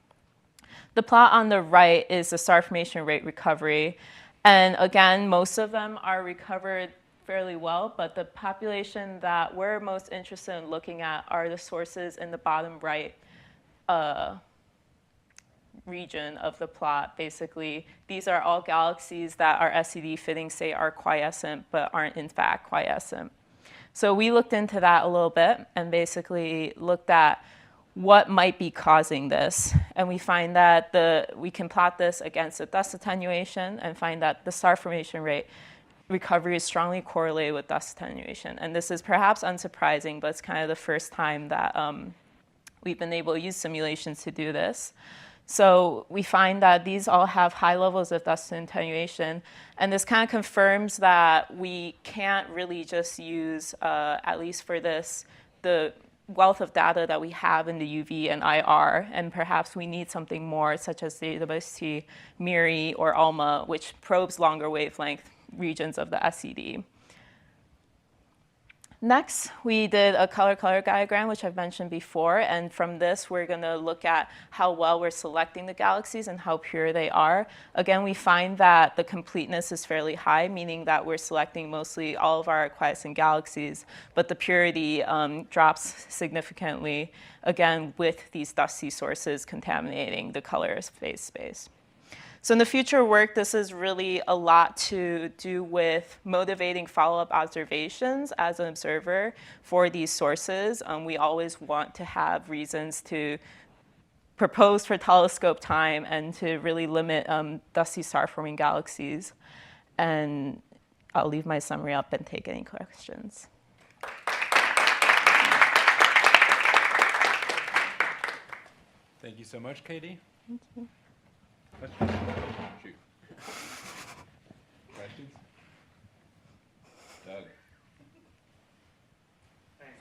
The plot on the right is the star formation rate recovery. And again, most of them are recovered fairly well, but the population that we're most interested in looking at are the sources in the bottom right region of the plot. Basically, these are all galaxies that our SED fittings say are quiescent, but aren't in fact quiescent. So we looked into that a little bit and basically looked at what might be causing this. And we find that we can plot this against the dust attenuation and find that the star formation rate recovery is strongly correlated with dust attenuation. And this is perhaps unsurprising, but it's kind of the first time that we've been able to use simulations to do this. So we find that these all have high levels of dust attenuation. And this kind of confirms that we can't really just use, at least for this, the wealth of data that we have in the UV and IR, and perhaps we need something more, such as the WST, MIRI, or ALMA, which probes longer wavelength regions of the SED. Next, we did a color diagram, which I've mentioned before, and from this, we're going to look at how well we're selecting the galaxies and how pure they are. Again, we find that the completeness is fairly high, meaning that we're selecting mostly all of our quiescent galaxies, but the purity drops significantly, again, with these dusty sources contaminating the color space. So in the future work, this is really a lot to do with motivating follow-up observations as an observer for these sources. We always want to have reasons to propose for telescope time and to really limit dusty star-forming galaxies. And I'll leave my summary up and take any questions.
Thank you so much, Katie.
Thank you.
Shoot. Questions? Doug.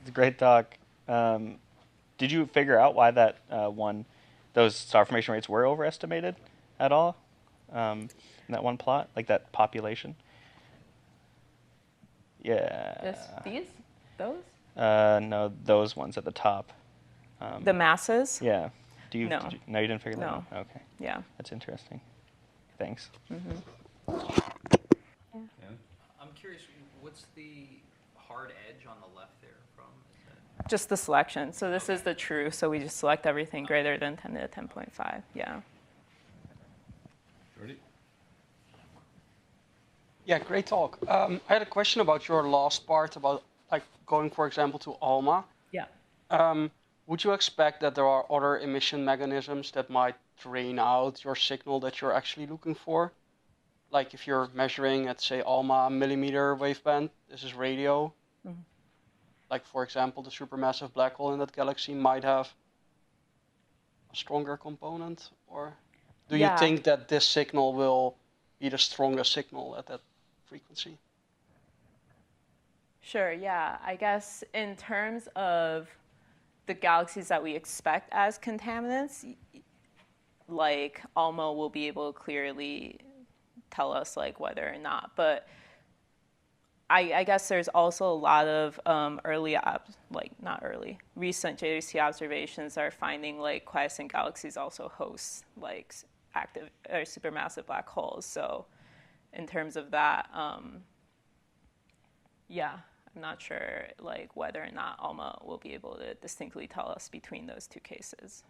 It's a great talk. Did you figure out why that those star formation rates were overestimated at all in that one plot, like that population? Yeah.
Those?
No, those ones at the top.
The masses?
Yeah.
No.
No, you didn't figure that
No.
out? Okay.
Yeah.
That's interesting. Thanks.
Mm-hmm.
Yeah.
I'm curious, what's the hard edge on the left there from?
Just the selection. So this is the true, so we just select everything greater than 10 to the 10.5. Yeah.
Jordy?
Yeah, great talk. I had a question about your last part about like going, for example, to ALMA.
Yeah.
Would you expect that there are other emission mechanisms that might drain out your signal that you're actually looking for? Like if you're measuring at, say, ALMA millimeter waveband, this is radio. Mm-hmm. Like, for example, the supermassive black hole in that galaxy might have a stronger component? Or do you think that this signal will be the strongest signal at that frequency?
Sure, yeah. I guess in terms of the galaxies that we expect as contaminants, like ALMA will be able to clearly tell us like whether or not. But I guess there's also a lot of recent JWST observations are finding like quiescent galaxies also host like active or supermassive black holes. So in terms of that, yeah. I'm not sure like whether or not ALMA will be able to distinctly tell us between those two cases.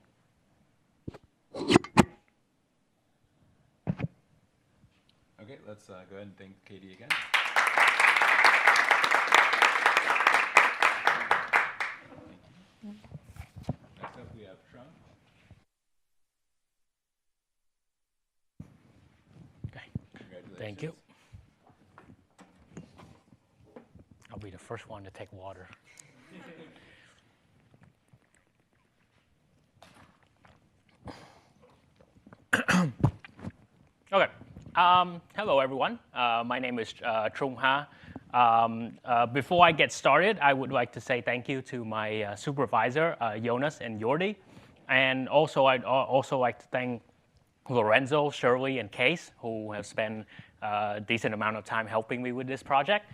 Okay, let's go ahead and thank Katie again. Thank you. Next up we have Trump.
Okay.
Congratulations.
Thank you. I'll be the first one to take water.
Hello, everyone. My name is Trung Ha. Before I get started, I would like to say thank you to my supervisor, Jonas and Jordi. And also, I'd also like to thank Lorenzo, Shirley, and Case, who have spent a decent amount of time helping me with this project.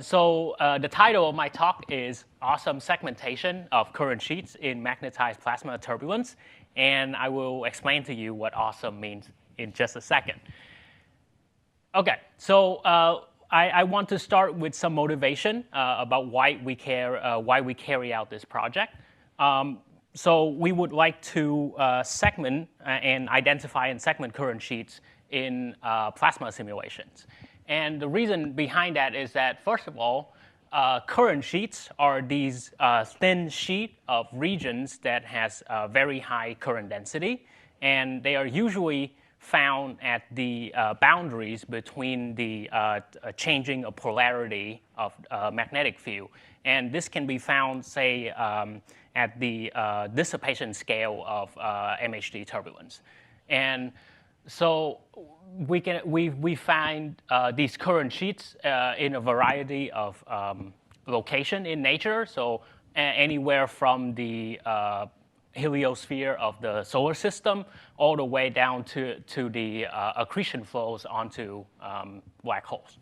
So the title of my talk is Awesome Segmentation of Current Sheets in Magnetized Plasma Turbulence. And I will explain to you what awesome means in just a second. OK, so I want to start with some motivation about why we carry out this project. So we would like to segment and identify and segment current sheets in plasma simulations. And the reason behind that is that, first of all, current sheets are these thin sheet of regions that has very high current density. And they are usually found at the boundaries between the changing of polarity of magnetic field. And this can be found, say, at the dissipation scale of MHD turbulence. And so we find these current sheets in a variety of location in nature. So anywhere from the heliosphere of the solar system all the way down to the accretion flows onto black holes.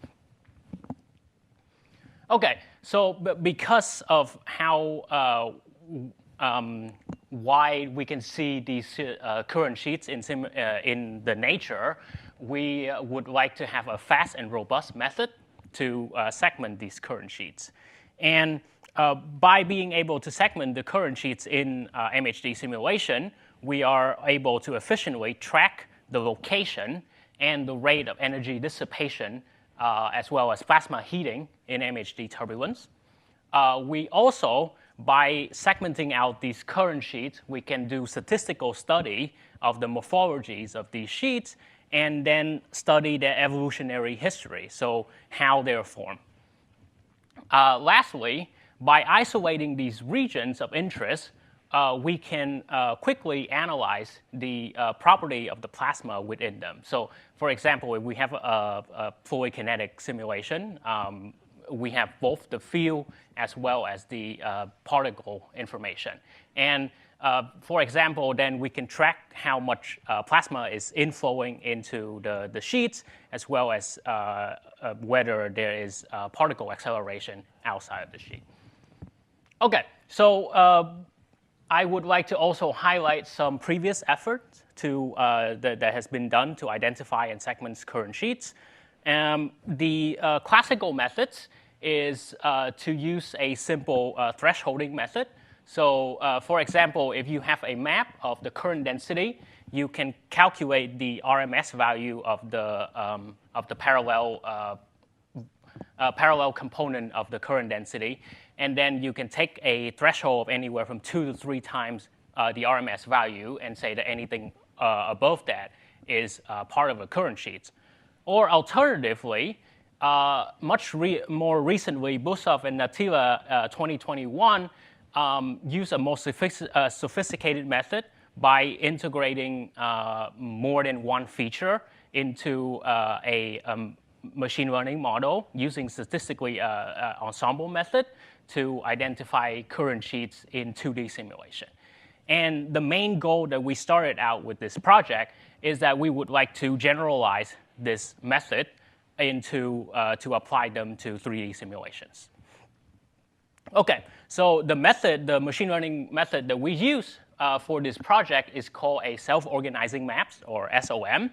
OK, so because of how wide we can see these current sheets in the nature, we would like to have a fast and robust method to segment these current sheets. And by being able to segment the current sheets in MHD simulation, we are able to efficiently track the location and the rate of energy dissipation, as well as plasma heating in MHD turbulence. We also, by segmenting out these current sheets, we can do statistical study of the morphologies of these sheets and then study their evolutionary history, so how they're formed. Lastly, by isolating these regions of interest, we can quickly analyze the property of the plasma within them. So, for example, if we have a fluid kinetic simulation, we have both the field as well as the particle information. And for example, then we can track how much plasma is inflowing into the sheets, as well as whether there is particle acceleration outside of the sheet. OK, so I would like to also highlight some previous efforts that has been done to identify and segment current sheets. The classical methods is to use a simple thresholding method. So, for example, if you have a map of the current density, you can calculate the RMS value of the parallel component of the current density, and then you can take a threshold of anywhere from 2 to 3 times the RMS value and say that anything above that is part of a current sheet. Or alternatively, much more recently, Busov and Natila 2021 use a more sophisticated method by integrating more than one feature into a machine learning model using statistically ensemble method to identify current sheets in 2D simulation. And the main goal that we started out with this project is that we would like to generalize this method into to apply them to 3D simulations. OK, so the machine learning method that we use for this project is called a self-organizing maps, or SOM.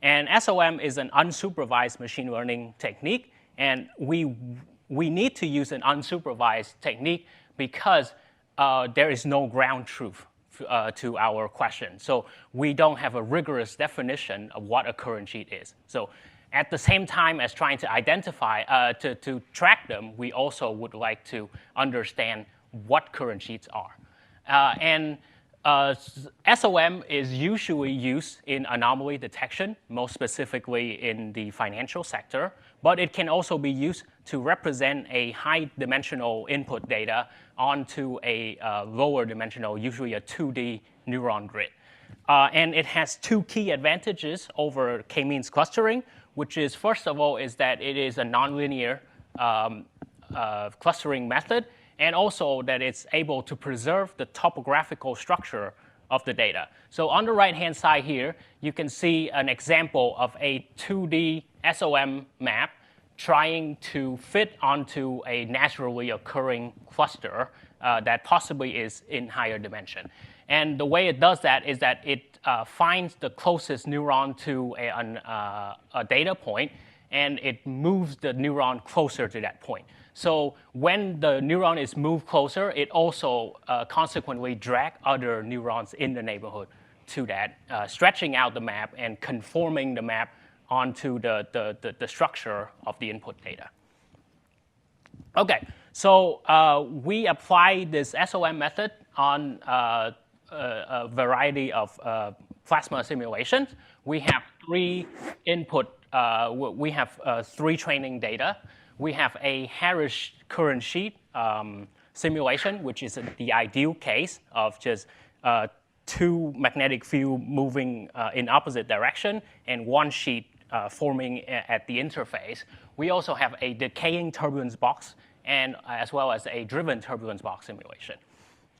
And SOM is an unsupervised machine learning technique. And we need to use an unsupervised technique because there is no ground truth to our question. So we don't have a rigorous definition of what a current sheet is. So at the same time as trying to identify, to track them, we also would like to understand what current sheets are. SOM is usually used in anomaly detection, most specifically in the financial sector, but it can also be used to represent a high-dimensional input data onto a lower dimensional, usually a 2D neuron grid. And it has two key advantages over k-means clustering, which is, first of all, is that it is a nonlinear clustering method, and also that it's able to preserve the topographical structure of the data. So on the right-hand side here, you can see an example of a 2D SOM map trying to fit onto a naturally occurring cluster that possibly is in higher dimension. And the way it does that is that it finds the closest neuron to a data point, and it moves the neuron closer to that point. So when the neuron is moved closer, it also consequently drags other neurons in the neighborhood to that, stretching out the map and conforming the map onto the structure of the input data. Okay, so we apply this SOM method on a variety of plasma simulations. We have three input, we have three training data. We have a Harris current sheet simulation, which is the ideal case of just two magnetic field moving in opposite direction and one sheet forming at the interface. We also have a decaying turbulence box and as well as a driven turbulence box simulation.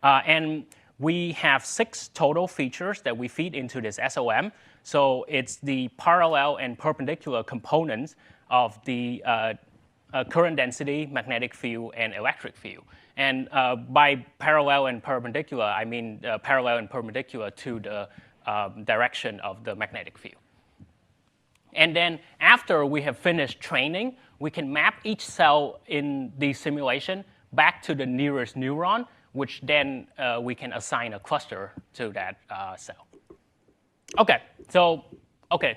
And we have 6 total features that we feed into this SOM. So it's the parallel and perpendicular components of the current density, magnetic field, and electric field. And by parallel and perpendicular, I mean parallel and perpendicular to the direction of the magnetic field. And then after we have finished training, we can map each cell in the simulation back to the nearest neuron, which then we can assign a cluster to that cell. Okay, so,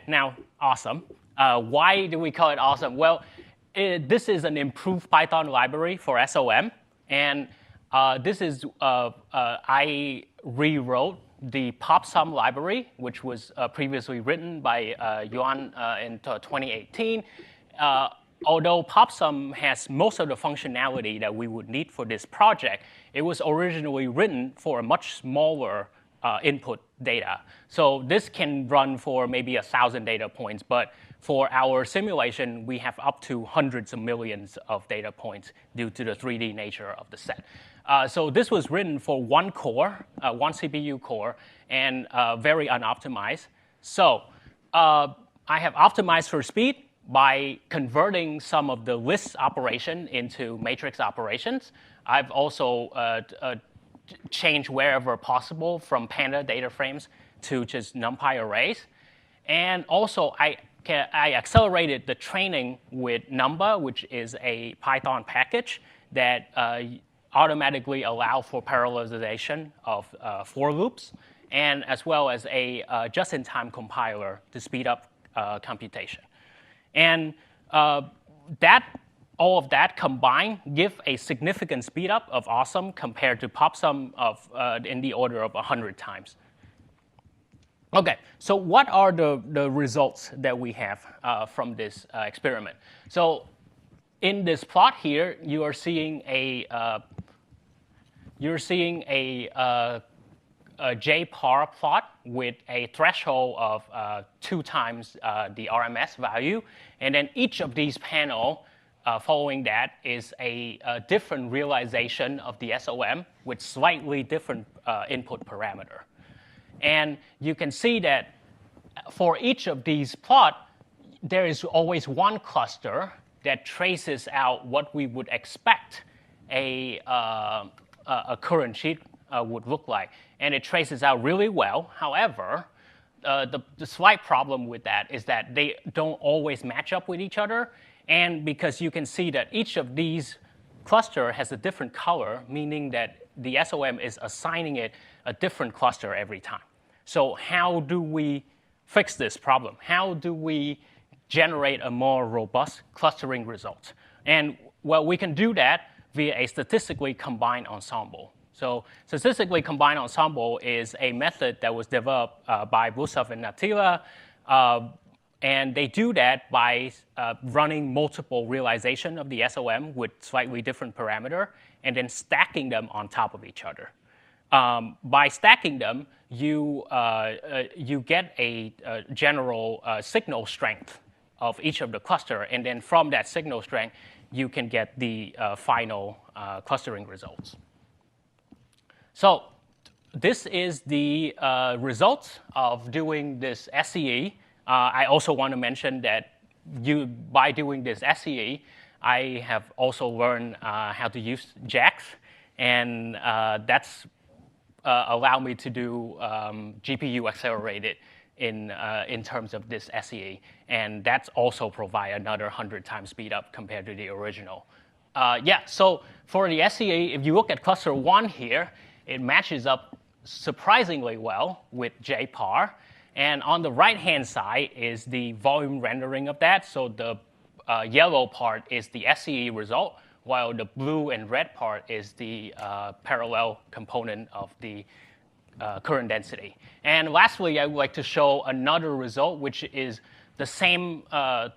now awesome. Why do we call it awesome? Well, this is an improved Python library for SOM, and this is, I rewrote the PopSum library, which was previously written by Yuan in 2018. Although PopSum has most of the functionality that we would need for this project, it was originally written for a much smaller input data. So this can run for maybe 1,000 data points, but for our simulation, we have up to hundreds of millions of data points due to the 3D nature of the set. So this was written for one core, one CPU core, and very unoptimized. So I have optimized for speed by converting some of the list operation into matrix operations. I've also changed wherever possible from Panda data frames to just NumPy arrays. And also, I accelerated the training with Numba, which is a Python package that automatically allow for parallelization of for loops, and as well as a just-in-time compiler to speed up computation. And all of that combined give a significant speed up of Awesome compared to PopSum of in the order of 100 times. Okay, so what are the results that we have from this experiment? So in this plot here, you are seeing a J-par plot with a threshold of 2 times the RMS value, and then each of these panels following that is a different realization of the SOM with slightly different input parameter. And you can see that for each of these plots, there is always one cluster that traces out what we would expect a current sheet would look like. And it traces out really well. However, the slight problem with that is that they don't always match up with each other. And because you can see that each of these cluster has a different color, meaning that the SOM is assigning it a different cluster every time. So how do we fix this problem? How do we generate a more robust clustering result? And well, we can do that via a statistically combined ensemble. So statistically combined ensemble is a method that was developed by Busov and Natila, and they do that by running multiple realization of the SOM with slightly different parameter, and then stacking them on top of each other. By stacking them, you get a general signal strength of each of the cluster, and then from that signal strength, you can get the final clustering results. So this is the result of doing this SEE. I also want to mention that by doing this SEE, I have also learned how to use JAX, and that's allowed me to do GPU accelerated in terms of this SEE, and that's also provide another 100 times speed up compared to the original. So for the SEE, if you look at cluster 1 here, it matches up surprisingly well with JPAR. And on the right-hand side is the volume rendering of that. So the yellow part is the SEE result, while the blue and red part is the parallel component of the current density. And lastly, I would like to show another result, which is the same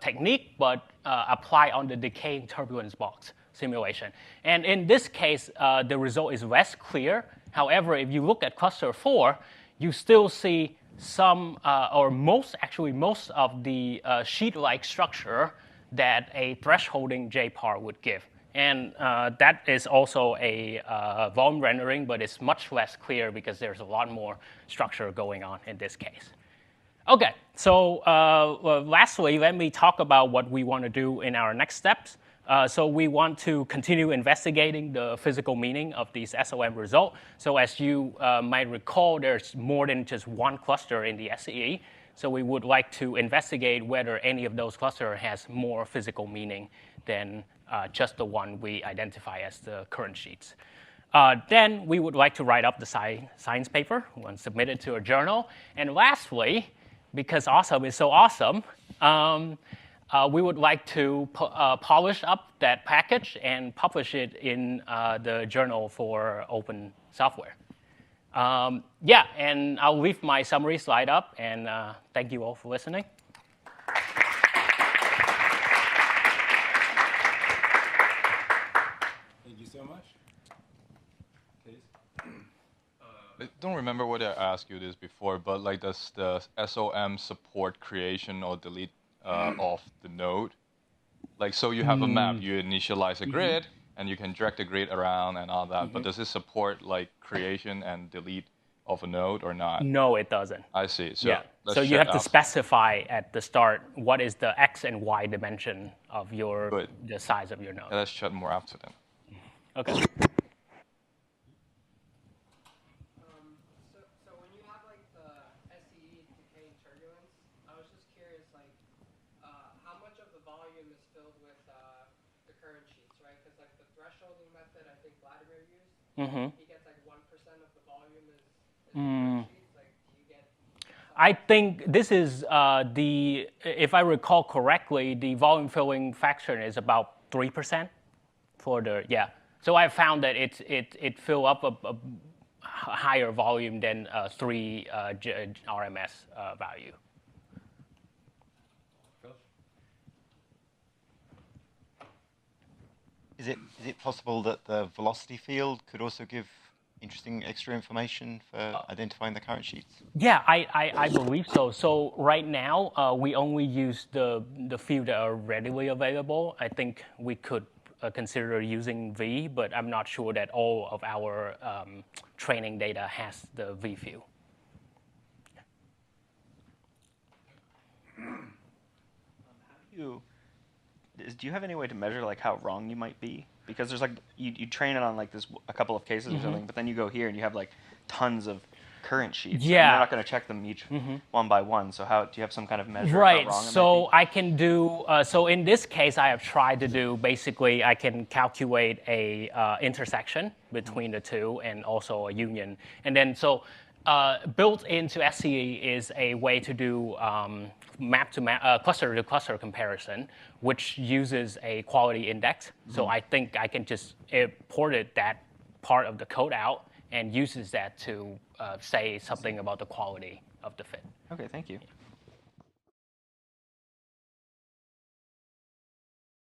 technique, but apply on the decaying turbulence box simulation. And in this case, the result is less clear. However, if you look at cluster 4, you still see some, or most of the sheet-like structure that a thresholding JPAR would give. And that is also a volume rendering, but it's much less clear because there's a lot more structure going on in this case. Okay, so lastly, let me talk about what we want to do in our next steps. So we want to continue investigating the physical meaning of these SOM results. So as you might recall, there's more than just one cluster in the SEE. So we would like to investigate whether any of those clusters has more physical meaning than just the one we identify as the current sheets. Then we would like to write up the science paper when submitted to a journal. And lastly, because awesome is so awesome, we would like to polish up that package and publish it in the journal for open software. And I'll leave my summary slide up, and thank you all for listening.
Thank you so much.
I don't remember whether I asked you this before, but like, does the SOM support creation or delete of the node? Like, so you have a map, you initialize a grid, and you can drag the grid around and all that. But does it support like creation and delete of a node or not?
No, it doesn't.
I see. So
yeah. So you have to specify at the start what is the x and y dimension of the size of your node.
Let's chat more after then.
Okay.
So when you have like the SE decaying turbulence, I was just curious, like how much of the volume is filled with the current sheets, right? Because like the thresholding method, I think Vladimir used, he gets like 1% of the volume is current sheets. Like, do you get?
I think this is if I recall correctly, the volume filling fraction is about 3% for the So I found that it fill up a higher volume than 3 RMS value.
Is it possible that the velocity field could also give interesting extra information for identifying the current sheets?
Yeah, I believe so. So right now, we only use the field that are readily available. I think we could consider using V, but I'm not sure that all of our training data has the V field.
Do you have any way to measure like how wrong you might be? Because there's like you train it on like a couple of cases or something, but then you go here and you have like tons of current sheets.
Yeah,
and you're not going to check them each one by one. So how do you have some kind of measure?
Right.
Of how wrong it
So
might be?
I can do. So in this case, I have tried to do basically I can calculate a intersection between the two and also a union, and then so. Built into SEE is a way to do map-to-map, cluster-to-cluster comparison, which uses a quality index. So I think I can just import that part of the code out and uses that to say something about the quality of the fit.
Okay, thank you.